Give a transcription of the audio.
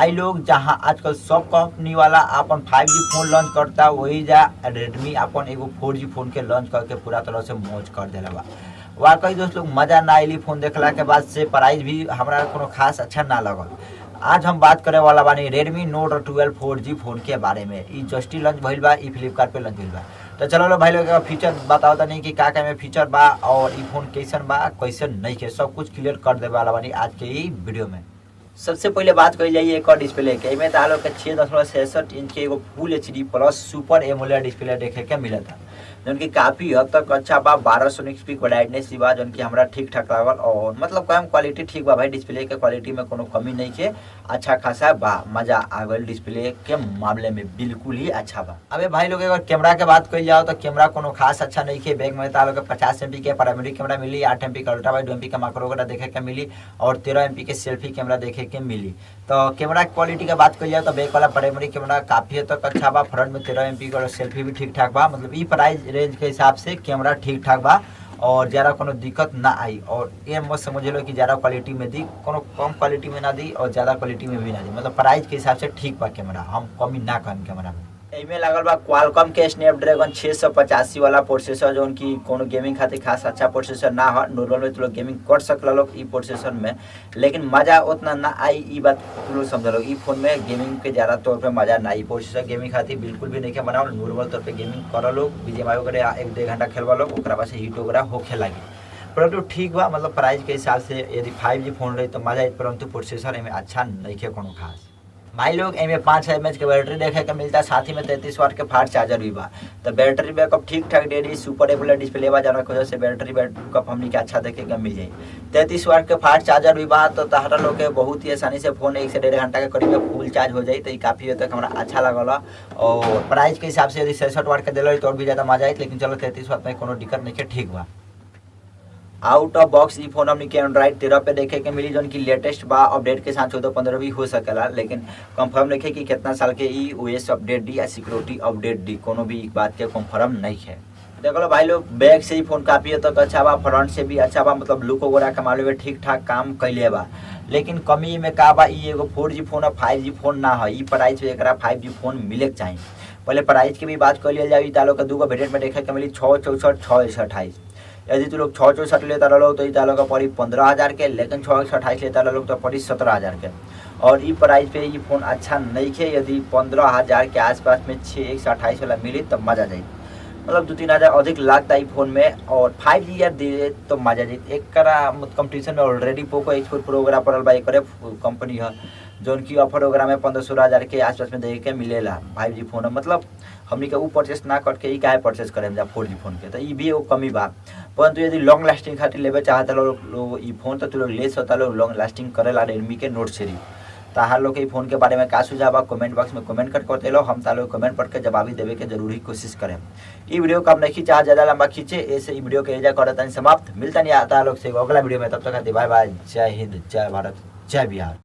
भाई लोग जहां आजकल सब कंपनी वाला अपन 5G फोन लॉन्च करता वही जा रेडमी अपन एगो 4G फोन के लॉन्च करके पूरा तरह से मौज कर देला बा। वाकई दोस्त लोग मजा ना आइली फोन देखला के बाद से प्राइस भी हमरा कोनो खास अच्छा ना लगल। आज हम बात करे वाला बानी रेडमी नोट 12 4G फोन के बारे में। ई जस्ट लॉन्च भइल बा, ई फ्लिपकार्ट पे लॉन्च भइल बा। तो चलो लो भाई लोग फीचर बताओ तनी कि का में फीचर बा और ई फोन कैसन बा कैसन नहीं के सब कुछ क्लियर कर दे वाला बानी आज के ई वीडियो में। सबसे पहले बात कही जाइए एक डिस्प्ले के में तालो के 6.66 इंच के एगो full HD plus super AMOLED display देखे के मिला था जौन की काफी हद तक अच्छा बा। 1200 निट्स की ब्राइटनेस बा जौन की हमरा ठीक ठाक लागल और मतलब कम क्वालिटी ठीक बा भाई। डिस्प्ले के क्वालिटी में कोनो कमी नहीं है, अच्छा खासा बा, मजा आ गल डिस्प्ले के मामले में बिल्कुल ही अच्छा बा। अबे भाई लोग अगर कैमरा के बात कही जाओ तो कैमरा कोनो खास अच्छा नहीं है। बैक में तालो के 50 MP के प्राइमरी कैमरा मिली, 8 MP का अल्ट्रा वाइड, 2 MP का मैक्रो वगैरह देखे के मिली और 13 MP के सेल्फी कैमरा देखे के मिली। तो कैमरा क्वालिटी का बात करी जाए तो बैक वाला प्राइमरी कैमरा काफी हद तक अच्छा बा। फ्रंट में 13 MP का सेल्फी भी ठीक ठाक बा। मतलब ई प्राइस रेंज के हिसाब से कैमरा ठीक ठाक बा और ज़्यादा कोनो दिक्कत ना आई। और ये मत समझ लो कि ज़्यादा क्वालिटी में दी, कोनो कम क्वालिटी में ना दी और ज़्यादा क्वालिटी में भी ना दी। मतलब प्राइस के हिसाब से ठीक बा कैमरा, हम कमी ना कम कैमरा में। एमे लागल बा क्वालकॉम के स्नैपड्रैगन 685 वाला प्रोसेसर जौन की कोनो गेमिंग खातिर खास अच्छा प्रोसेसर ना हो। नॉर्मल में तो लोग गेमिंग कर सकला लोग ई प्रोसेसर में, लेकिन मजा उतना ना आई। ई बात तुम लोग समझ लो। ई फोन में गेमिंग के ज़्यादा तौर पे मजा ना आई। प्रोसेसर गेमिंग खातिर बिल्कुल भी नहीं के बनावल। नॉर्मल तौर पे गेमिंग कर लोग, बीजीएमआई वगैरह 1-2 घंटा खेलवा लोग, ओकरा बाद से हीट वगैरह होखे लगी। परंतु ठीक बा, मतलब प्राइस के हिसाब से यदि 5G फोन रही तो मजा आई, परंतु प्रोसेसर एमें अच्छा नहीं है कोनो खास। भाई लोग एमे 5 mAh के बैटरी देखे के मिलता, साथ ही में 33 वाट के फास्ट चार्जर भी बा। तो बैटरी बैकअप ठीक ठाक दे रही। सुपर एमोलेड डिस्प्ले बा जाना वजह से बैटरी बैकअप हमनी के अच्छा देखे के मिल जाई। 33 वाट के फास्ट चार्जर भी बा। तो तहरा लोग के बहुत ही आसानी से फोन 1 से 1.5 घंटा के करीब में फुल चार्ज हो जाई। तो काफी हद तक हमरा अच्छा लगल। और प्राइस के हिसाब से यदि 66 वाट के दिल तो और भी ज्यादा मजा आई, लेकिन चलो 33 वाट में कोनो दिक्कत नहीं है, ठीक बा। आउट ऑफ बॉक्स ई फोन हमनी के एंड्रॉइड 13 पे देखे के मिली जौन की लेटेस्ट बा। अपडेट के साथ 14-15 भी हो सकेला, लेकिन कंफर्म नहीं कि कितना साल के ई ओएस अपडेट दी या सिक्योरिटी अपडेट दी, कोनो भी बात के कंफर्म नहीं है। देखो भाई लोग बैक से ही फोन काफी हद तक अच्छा बा, फ्रंट से भी अच्छा बा। मतलब लुक वगैरह के मामले में ठीक ठाक काम कैले बा। लेकिन कमी में का बा, ई एगो 4G फोन और 5G फोन ना है। ई प्राइस पे एकरा 5G फोन मिले के चाहिए। पहले प्राइस की भी बात कर लिया जाए। तालो के दूगो वेरिएंट में देखे के मिली 664, 628। यदि तू लोग 664 लेता रहो तो इता लोग पड़ी 15,000 के, लेकिन 628 लेता लोग तो पड़ी 17,000 के। और ई प्राइस पे ये फोन अच्छा नहीं है। यदि 15,000 के आसपास में 628 वाला मिली तो मजा जाए। मतलब 2-3 हज़ार अधिक लगता है फोन में। और 5G यार दे तो मजा जाए। एक कंपटीशन में ऑलरेडी पोको X4 प्रो वगैरह पड़ल बा। एक कंपनी है जौन की ऑफर वगैरह में 15-16 हज़ार के आसपास में देखे के मिलेला 5G फोन। मतलब हमनी के वो परचेस ना करके ई काहे परचेस करें जा 4G फोन के। तो ई भी एगो कमी बा। परंतु यदि लॉन्ग लास्टिंग खातिर लेवे चाहता लोग ई फोन तो लोग ले सकता लोग लॉन्ग लास्टिंग करेला रेडमी के नोट सीरीज। ताहार लोग के फोन के बारे में का सुझाव बा कमेंट बॉक्स में कमेंट करते लो। हम तालो कमेंट पढ़ के जवाब देवे के जरूरी कोशिश करें। ई वीडियो कम नहीं चाह ज्यादा लंबा खींचे, ऐसे ई वीडियो के एजा करता समाप्त। मिलता नहीं आता लोग से अगला वीडियो में, तब तक बाय बाय। जय हिंद, जय भारत, जय बिहार।